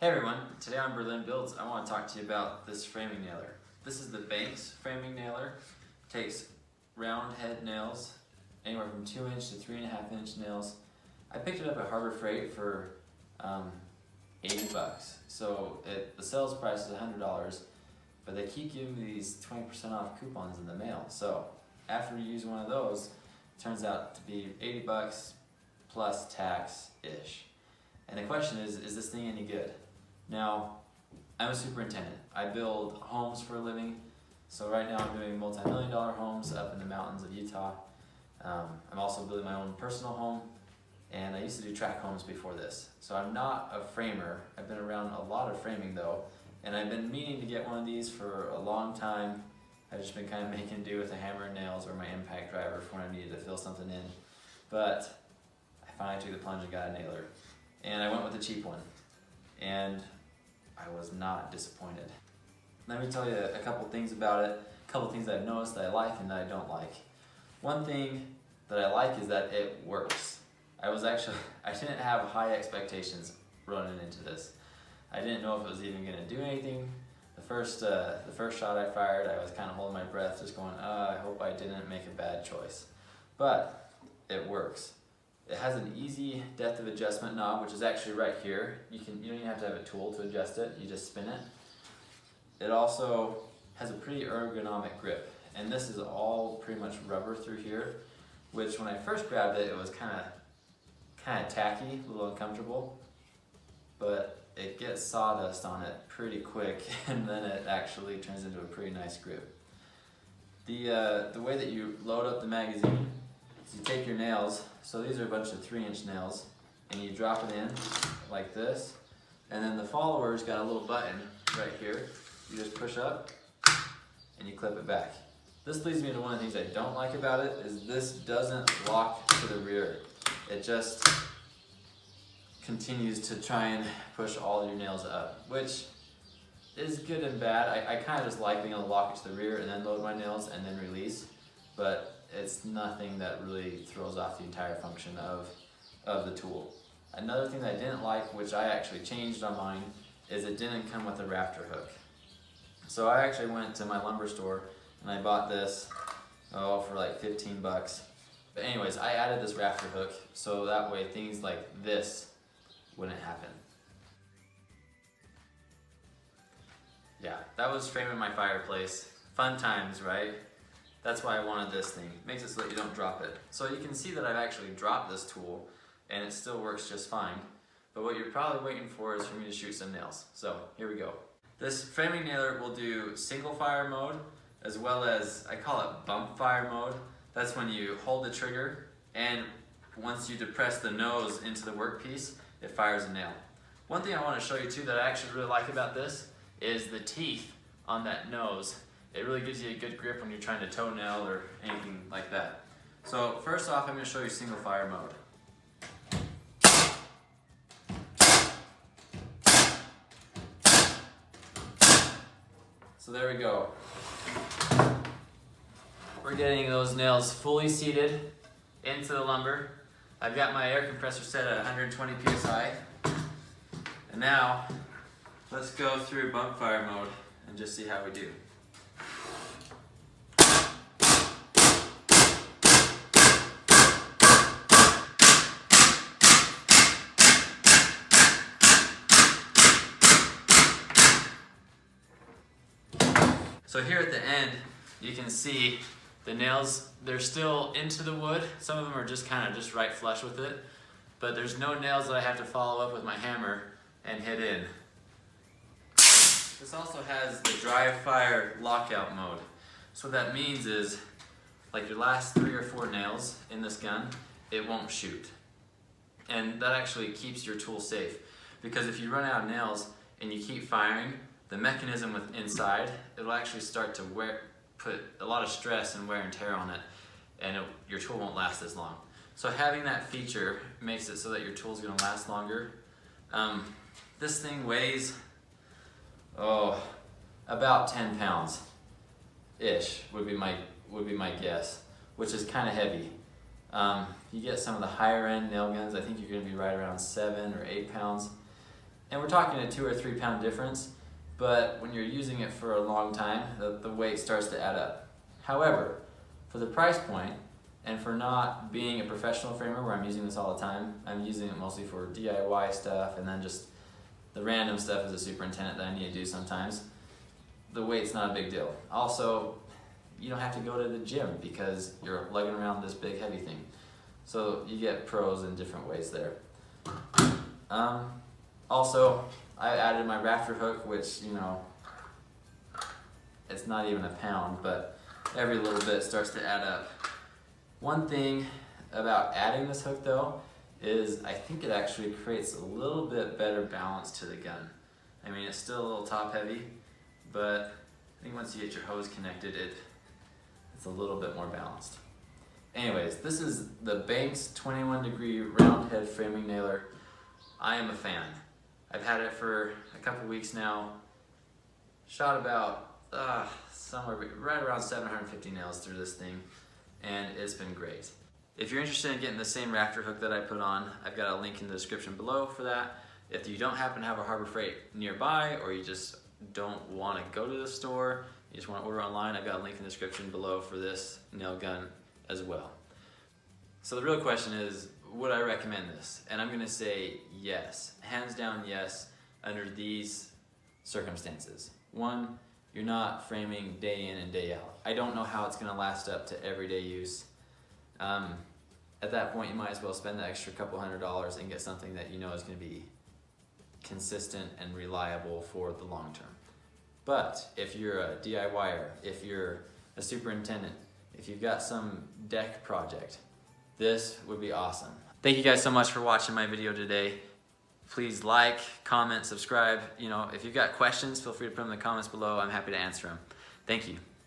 Hey everyone, today on Berlin Builds, I want to talk to you about this framing nailer. This is the Banks framing nailer. It takes round head nails, anywhere from 2 inch to 3.5 inch nails. I picked it up at Harbor Freight for 80 bucks. So the sales price is $100, but they keep giving me these 20% off coupons in the mail. So after you use one of those, it turns out to be 80 bucks plus tax-ish. And the question is this thing any good? Now, I'm a superintendent. I build homes for a living. So right now I'm doing multi-million-dollar homes up in the mountains of Utah. I'm also building my own personal home, and I used to do tract homes before this. So I'm not a framer. I've been around a lot of framing though, and I've been meaning to get one of these for a long time. I've just been kind of making do with a hammer and nails or my impact driver for when I needed to fill something in. But I finally took the plunge and got a nailer. And I went with the cheap one. And I was not disappointed. Let me tell you a couple things about it, a couple things I've noticed that I like and that I don't like. One thing that I like is that it works. I didn't have high expectations running into this. I didn't know if it was even gonna do anything. The first shot I fired, I was kind of holding my breath, just going, I hope I didn't make a bad choice. But it works. It has an easy depth of adjustment knob, which is actually right here. You don't even have to have a tool to adjust it, you just spin it. It also has a pretty ergonomic grip, and this is all pretty much rubber through here, which when I first grabbed it, it was kind of tacky, a little uncomfortable, but it gets sawdust on it pretty quick, and then it actually turns into a pretty nice grip. The way that you load up the magazine, you take your nails, so these are a bunch of 3-inch nails, and you drop it in like this, and then the follower's got a little button right here. You just push up and you clip it back. This leads me to one of the things I don't like about it, is this doesn't lock to the rear. It just continues to try and push all your nails up, which is good and bad. I kind of just like being able to lock it to the rear and then load my nails and then release, but it's nothing that really throws off the entire function of the tool. Another thing that I didn't like, which I actually changed on mine, is it didn't come with a rafter hook. So I actually went to my lumber store and I bought this for like 15 bucks. But anyways, I added this rafter hook so that way things like this wouldn't happen. Yeah, that was framing my fireplace. Fun times, right? That's why I wanted this thing. It makes it so that you don't drop it. So you can see that I've actually dropped this tool and it still works just fine. But what you're probably waiting for is for me to shoot some nails. So here we go. This framing nailer will do single fire mode, as well as, I call it bump fire mode. That's when you hold the trigger, and once you depress the nose into the workpiece, it fires a nail. One thing I want to show you too that I actually really like about this is the teeth on that nose. It really gives you a good grip when you're trying to toenail or anything like that. So first off, I'm going to show you single fire mode. So there we go. We're getting those nails fully seated into the lumber. I've got my air compressor set at 120 psi. And now, let's go through bump fire mode and just see how we do. So here at the end, you can see the nails, they're still into the wood. Some of them are just kind of just right flush with it, but there's no nails that I have to follow up with my hammer and hit in. This also has the dry fire lockout mode. So what that means is, like your last 3 or 4 nails in this gun, it won't shoot. And that actually keeps your tool safe, because if you run out of nails and you keep firing, the mechanism with inside, it'll actually start to put a lot of stress and wear and tear on it, and your tool won't last as long. So having that feature makes it so that your tool's gonna last longer. This thing weighs, about 10 pounds-ish would be my guess, which is kind of heavy. You get some of the higher end nail guns, I think you're gonna be right around 7 or 8 pounds. And we're talking a 2 or 3 pound difference, but when you're using it for a long time, the weight starts to add up. However, for the price point, and for not being a professional framer where I'm using this all the time, I'm using it mostly for DIY stuff and then just the random stuff as a superintendent that I need to do sometimes, the weight's not a big deal. Also, you don't have to go to the gym because you're lugging around this big heavy thing. So you get pros in different ways there. Also, I added my rafter hook, which, you know, it's not even a pound, but every little bit starts to add up. One thing about adding this hook though is I think it actually creates a little bit better balance to the gun. I mean, it's still a little top heavy, but I think once you get your hose connected, it's a little bit more balanced. Anyways, this is the Banks 21 degree round head framing nailer. I am a fan. I've had it for a couple weeks now. Shot about somewhere right around 750 nails through this thing, and it's been great. If you're interested in getting the same rafter hook that I put on, I've got a link in the description below for that. If you don't happen to have a Harbor Freight nearby, or you just don't want to go to the store, you just want to order online, I've got a link in the description below for this nail gun as well. So the real question is, would I recommend this? And I'm going to say yes, hands down yes, under these circumstances. One, you're not framing day in and day out. I don't know how it's going to last up to everyday use. At that point, you might as well spend the extra couple $100 and get something that you know is going to be consistent and reliable for the long term. But if you're a DIYer, if you're a superintendent, if you've got some deck project, this would be awesome. Thank you guys so much for watching my video today. Please like, comment, subscribe. You know, if you've got questions, feel free to put them in the comments below. I'm happy to answer them. Thank you.